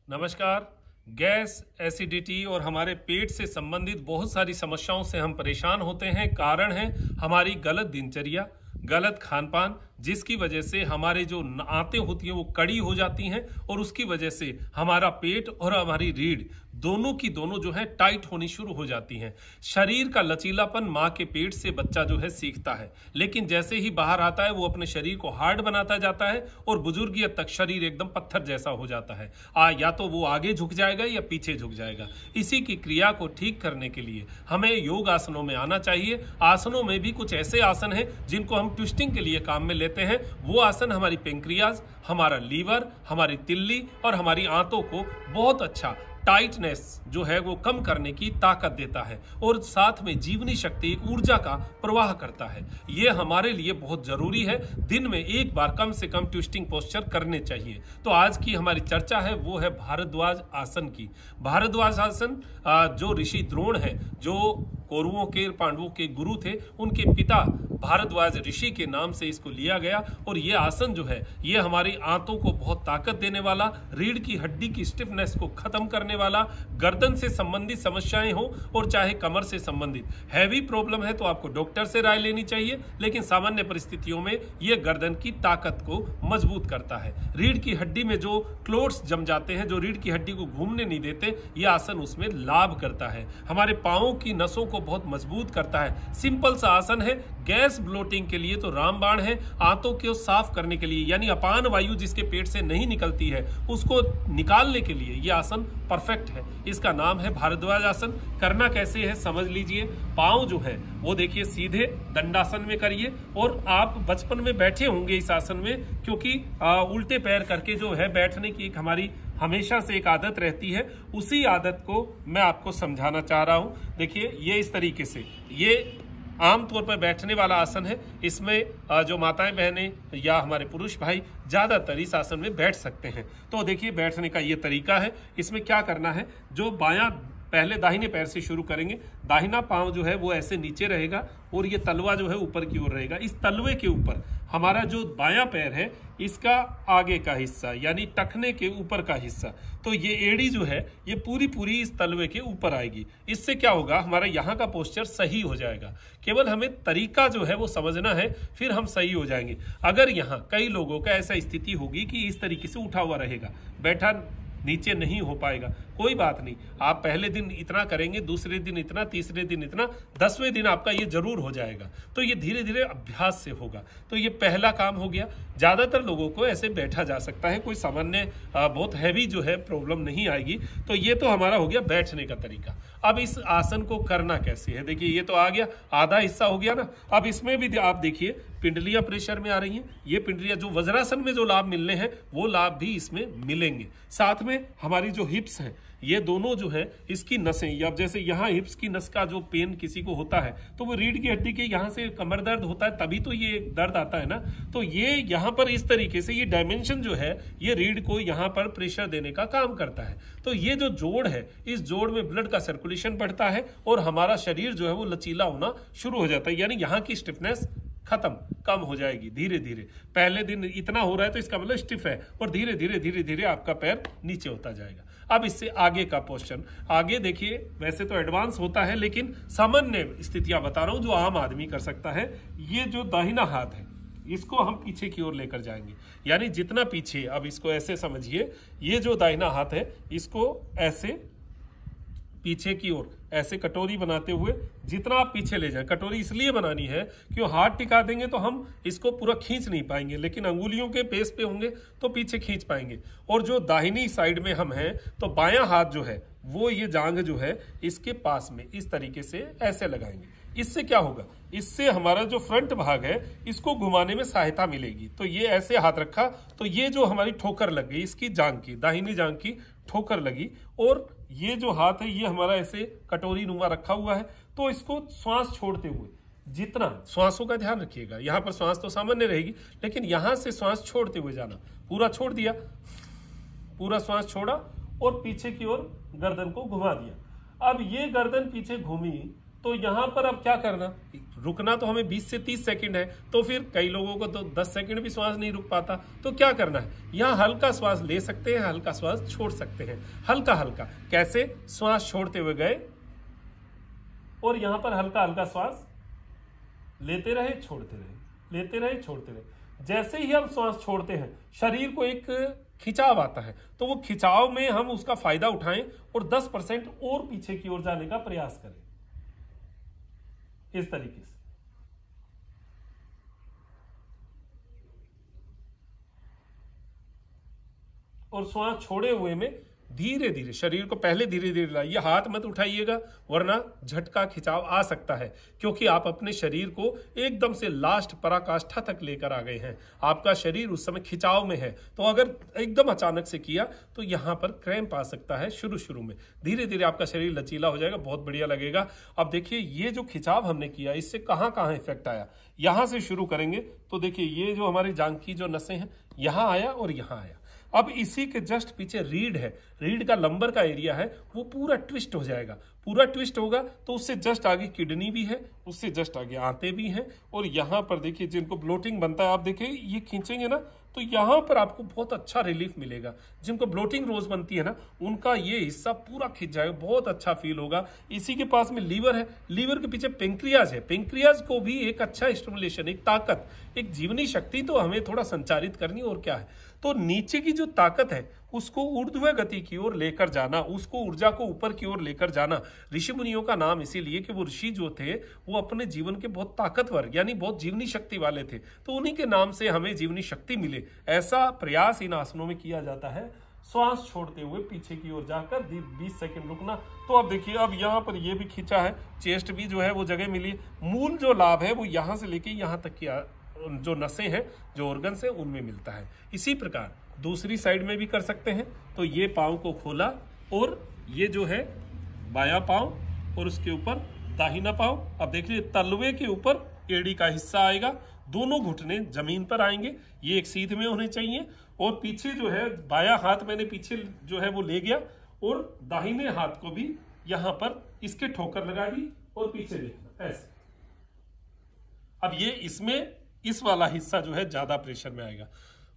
नमस्कार। Gas, acidity और हमारे पेट से संबंधित बहुत सारी समस्याओं से हम परेशान होते हैं। कारण है हमारी गलत दिनचर्या, गलत खान पान, जिसकी वजह से हमारे जो आंतें होती हैं वो कड़ी हो जाती हैं और उसकी वजह से हमारा पेट और हमारी रीढ़ दोनों की दोनों जो है टाइट होनी शुरू हो जाती हैं। शरीर का लचीलापन माँ के पेट से बच्चा जो है सीखता है, लेकिन जैसे ही बाहर आता है वो अपने शरीर को हार्ड बनाता जाता है और बुजुर्गियत तक शरीर एकदम पत्थर जैसा हो जाता है। या तो वो आगे झुक जाएगा या पीछे झुक जाएगा। इसी की क्रिया को ठीक करने के लिए हमें योग आसनों में आना चाहिए। आसनों में भी कुछ ऐसे आसन हैं जिनको हम ट्विस्टिंग के लिए काम में लेते हैं। वो आसन हमारी पेंक्रियाज, हमारा लीवर, हमारी तिल्ली और हमारी आंतों को बहुत अच्छा टाइटनेस जो है वो कम करने की ताकत देता है और साथ में जीवनी शक्ति, एक ऊर्जा का प्रवाह करता है। ये हमारे लिए बहुत जरूरी है। दिन में एक बार कम से कम ट्विस्टिंग पोस्चर करने चाहिए। तो आज की हमारी चर्चा है वो है भारद्वाज आसन की। भारद्वाज आसन जो ऋषि द्रोण है, जो कौरवों के, पांडवों के गुरु थे, उनके पिता भारद्वाज ऋषि के नाम से इसको लिया गया। और ये आसन जो है ये हमारी आंतों को बहुत ताकत देने वाला, रीढ़ की हड्डी की स्टिफनेस को खत्म करने वाला, गर्दन से संबंधित समस्याएं हो और चाहे कमर से संबंधित हैवी प्रॉब्लम है तो आपको डॉक्टर से राय लेनी चाहिए, लेकिन सामान्य परिस्थितियों में ये गर्दन की ताकत को मजबूत करता है। रीढ़ की हड्डी में जो क्लोट्स जम जाते हैं, जो रीढ़ की हड्डी को घूमने नहीं देते, ये आसन उसमें लाभ करता है। हमारे पांवों की नसों को बहुत मजबूत करता है। सिंपल सा आसन है। गैस ब्लोटिंग के लिए तो रामबाण है। आंतों को साफ करने के लिए, यानी अपान वायु जिसके पेट से नहीं निकलती है उसको निकालने के लिए ये आसन परफेक्ट है। इसका नाम है भारद्वाज आसन। करना कैसे है समझ लीजिए। पांव जो है वो देखिए सीधे दंडासन में करिए। और आप बचपन में बैठे होंगे इस आसन में, क्योंकि उल्टे पैर करके जो है बैठने की एक हमारी हमेशा से एक आदत रहती है। उसी आदत को मैं आपको समझाना चाह रहा हूं। देखिए ये इस तरीके से, ये आमतौर पर बैठने वाला आसन है। इसमें जो माताएं बहनें या हमारे पुरुष भाई ज्यादातर इस आसन में बैठ सकते हैं। तो देखिए बैठने का ये तरीका है। इसमें क्या करना है, जो बायां पहले दाहिने पैर से शुरू करेंगे। दाहिना पांव जो है वो ऐसे नीचे रहेगा और ये तलवा जो है ऊपर की ओर रहेगा। इस तलवे के ऊपर हमारा जो बायां पैर है इसका आगे का हिस्सा, यानी टखने के ऊपर का हिस्सा, तो ये एड़ी जो है ये पूरी पूरी इस तलवे के ऊपर आएगी। इससे क्या होगा, हमारा यहाँ का पोस्चर सही हो जाएगा। केवल हमें तरीका जो है वो समझना है, फिर हम सही हो जाएंगे। अगर यहाँ कई लोगों का ऐसा स्थिति होगी कि इस तरीके से उठा हुआ रहेगा, बैठा नीचे नहीं हो पाएगा, कोई बात नहीं। आप पहले दिन इतना करेंगे, दूसरे दिन इतना, तीसरे दिन इतना, 10वें दिन आपका ये जरूर हो जाएगा। तो ये धीरे धीरे अभ्यास से होगा। तो ये पहला काम हो गया। ज्यादातर लोगों को ऐसे बैठा जा सकता है, कोई सामान्य बहुत हैवी जो है प्रॉब्लम नहीं आएगी। तो ये तो हमारा हो गया बैठने का तरीका। अब इस आसन को करना कैसे है, देखिए ये तो आ गया, आधा हिस्सा हो गया ना। अब इसमें भी आप देखिए पिंडलियां प्रेशर में आ रही हैं। ये पिंडलियां जो वज्रासन में जो लाभ मिलने हैं वो लाभ भी इसमें मिलेंगे। साथ में हमारी जो हिप्स हैं, ये दोनों जो है इसकी नसें, या जैसे यहाँ हिप्स की नस का जो पेन किसी को होता है तो वो रीढ़ की हड्डी के यहाँ से कमर दर्द होता है, तभी तो ये दर्द आता है ना। तो ये यहाँ पर इस तरीके से ये डायमेंशन जो है ये रीढ़ को यहाँ पर प्रेशर देने का काम करता है। तो ये जो जोड़ है, इस जोड़ में ब्लड का सर्कुलेशन बढ़ता है और हमारा शरीर जो है वो लचीला होना शुरू हो जाता है, यानी यहाँ की स्टिफनेस खत्म, कम हो जाएगी धीरे धीरे। पहले दिन इतना हो रहा है तो इसका मतलब स्टिफ है, और धीरे धीरे आपका पैर नीचे होता जाएगा। अब इससे आगे का पोस्चर, आगे देखिए वैसे तो एडवांस होता है, लेकिन सामान्य स्थितियां बता रहा हूं जो आम आदमी कर सकता है। ये जो दाहिना हाथ है इसको हम पीछे की ओर लेकर जाएंगे, यानी जितना पीछे, अब इसको ऐसे समझिए, ये जो दाहिना हाथ है इसको ऐसे पीछे की ओर ऐसे कटोरी बनाते हुए जितना आप पीछे ले जाएं। कटोरी इसलिए बनानी है कि हाथ टिका देंगे तो हम इसको पूरा खींच नहीं पाएंगे, लेकिन अंगुलियों के पेस पे होंगे तो पीछे खींच पाएंगे। और जो दाहिनी साइड में हम हैं तो बायां हाथ जो है वो ये जांघ जो है इसके पास में इस तरीके से ऐसे लगाएंगे। इससे क्या होगा, इससे हमारा जो फ्रंट भाग है इसको घुमाने में सहायता मिलेगी। तो ये ऐसे हाथ रखा तो ये जो हमारी ठोकर लग गई, इसकी जांघ की, दाहिनी जांघ की ठोकर लगी, और ये जो हाथ है ये हमारा ऐसे कटोरी नुमा रखा हुआ है। तो इसको श्वास छोड़ते हुए, जितना श्वासों का ध्यान रखिएगा, यहाँ पर श्वास तो सामान्य रहेगी, लेकिन यहां से श्वास छोड़ते हुए जाना। पूरा छोड़ दिया, पूरा श्वास छोड़ा और पीछे की ओर गर्दन को घुमा दिया। अब ये गर्दन पीछे घूमी तो यहां पर अब क्या करना, रुकना तो हमें 20 से 30 सेकंड है, तो फिर कई लोगों को तो 10 सेकंड भी श्वास नहीं रुक पाता, तो क्या करना है, यहां हल्का श्वास ले सकते हैं, हल्का श्वास छोड़ सकते हैं, हल्का हल्का। कैसे, श्वास छोड़ते हुए गए और यहां पर हल्का हल्का श्वास लेते रहे, छोड़ते रहे, लेते रहे, छोड़ते रहे। जैसे ही हम श्वास छोड़ते हैं शरीर को एक खिंचाव आता है, तो वो खिंचाव में हम उसका फायदा उठाएं और 10% और पीछे की ओर जाने का प्रयास करें, इस तरीके से। और श्वास छोड़े हुए में धीरे धीरे शरीर को पहले धीरे धीरे लाइए, हाथ मत उठाइएगा वरना झटका खिंचाव आ सकता है, क्योंकि आप अपने शरीर को एकदम से लास्ट पराकाष्ठा तक लेकर आ गए हैं। आपका शरीर उस समय खिंचाव में है, तो अगर एकदम अचानक से किया तो यहां पर क्रैम्प आ सकता है। शुरू में धीरे धीरे आपका शरीर लचीला हो जाएगा, बहुत बढ़िया लगेगा। अब देखिए ये जो खिंचाव हमने किया इससे कहां कहां इफेक्ट आया। यहां से शुरू करेंगे तो देखिए ये जो हमारी जांघ की जो नसें हैं यहां आया और यहां आया। अब इसी के जस्ट पीछे रीढ़ है, रीढ़ का लंबर का एरिया है, वो पूरा ट्विस्ट हो जाएगा। पूरा ट्विस्ट होगा तो उससे जस्ट आगे किडनी भी है, उससे जस्ट आगे आंतें भी हैं, और यहां पर देखिए जिनको ब्लोटिंग बनता है, आप देखिए ये खींचेंगे ना तो यहां पर आपको बहुत अच्छा रिलीफ मिलेगा। जिनको ब्लोटिंग रोज बनती है ना उनका ये हिस्सा पूरा खिंच जाएगा, बहुत अच्छा फील होगा। इसी के पास में लीवर है, लीवर के पीछे पेंक्रियाज है, पेंक्रियाज को भी एक अच्छा स्टिमुलेशन, एक ताकत, एक जीवनी शक्ति तो हमें थोड़ा संचारित करनी, और क्या है। तो नीचे की जो ताकत है उसको ऊर्ध्व गति की ओर लेकर जाना, उसको ऊर्जा को ऊपर की ओर लेकर जाना। ऋषि मुनियों का नाम इसीलिए कि वो ऋषि जो थे वो अपने जीवन के बहुत ताकतवर यानी बहुत जीवनी शक्ति वाले थे, तो उन्हीं के नाम से हमें जीवनी शक्ति मिले, ऐसा प्रयास इन आसनों में किया जाता है। श्वास छोड़ते हुए पीछे की ओर जाकर 20 सेकंड रुकना। तो अब देखिए अब यहाँ पर ये भी खींचा है, चेस्ट भी जो है वो जगह मिली। मूल जो लाभ है वो यहाँ से लेके यहाँ तक की जो नसें हैं, जो ऑर्गन्स हैं, उनमें मिलता है। इसी प्रकार दूसरी साइड में भी कर सकते हैं। तो ये पांव को खोला और ये जो है बायां पांव और उसके ऊपर दाहिना पांव। अब देखिए तलवे के ऊपर एड़ी का हिस्सा आएगा, दोनों घुटने जमीन पर आएंगे, ये एक सीध में होने चाहिए। और पीछे जो है बायां हाथ मैंने पीछे जो है वो ले गया और दाहिने हाथ को भी यहां पर इसके ठोकर लगा दी और पीछे देखना ऐसे। अब ये इसमें इस वाला हिस्सा जो है ज्यादा प्रेशर में आएगा,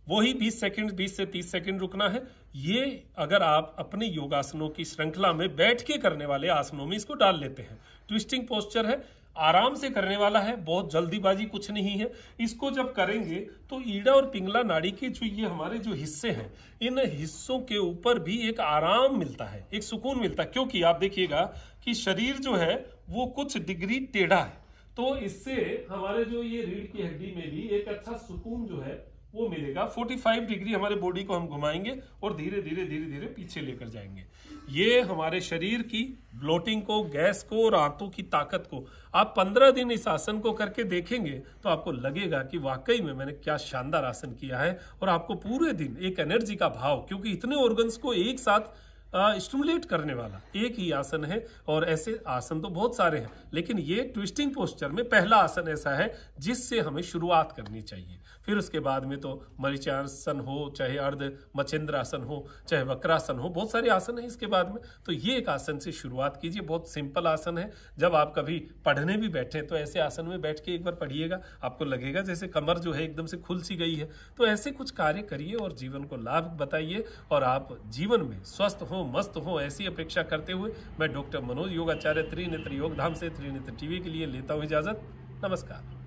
वही 20 सेकंड 20 से 30 सेकंड रुकना है। ये अगर आप अपने योगासनों की श्रृंखला में बैठ के करने वाले आसनों में इसको डाल लेते हैं। ट्विस्टिंग पोस्चर है, आराम से करने वाला है, बहुत जल्दीबाजी कुछ नहीं है। इसको जब करेंगे तो ईड़ा और पिंगला नाड़ी के जो ये हमारे जो हिस्से हैं, इन हिस्सों के ऊपर भी एक आराम मिलता है, एक सुकून मिलता है। क्योंकि आप देखिएगा कि शरीर जो है वो कुछ डिग्री टेढ़ा है, तो इससे हमारे जो ये रीढ़ की हड्डी में भी एक अच्छा सुकून जो है वो मिलेगा। 45 डिग्री हमारे बॉडी को हम घुमाएंगे और धीरे धीरे धीरे धीरे पीछे लेकर जाएंगे। ये हमारे शरीर की ब्लोटिंग को, गैस को और आंतों की ताकत को आप 15 दिन इस आसन को करके देखेंगे तो आपको लगेगा कि वाकई में मैंने क्या शानदार आसन किया है। और आपको पूरे दिन एक एनर्जी का भाव, क्योंकि इतने ऑर्गन्स को एक साथ स्टिमुलेट करने वाला एक ही आसन है। और ऐसे आसन तो बहुत सारे हैं, लेकिन ये ट्विस्टिंग पोस्चर में पहला आसन ऐसा है जिससे हमें शुरुआत करनी चाहिए। फिर उसके बाद में तो मरीचासन हो, चाहे अर्ध मचेंद्रासन हो, चाहे वक्रासन हो, बहुत सारे आसन हैं इसके बाद में। तो ये एक आसन से शुरुआत कीजिए, बहुत सिंपल आसन है। जब आप कभी पढ़ने भी बैठे तो ऐसे आसन में बैठ के एक बार पढ़िएगा, आपको लगेगा जैसे कमर जो है एकदम से खुल सी गई है। तो ऐसे कुछ कार्य करिए और जीवन को लाभ बताइए, और आप जीवन में स्वस्थ हो, मस्त हो, ऐसी अपेक्षा करते हुए मैं डॉक्टर मनोज योगाचार्य त्रिनेत्र योग धाम से त्रिनेत्र टीवी के लिए लेता हूं इजाजत। नमस्कार।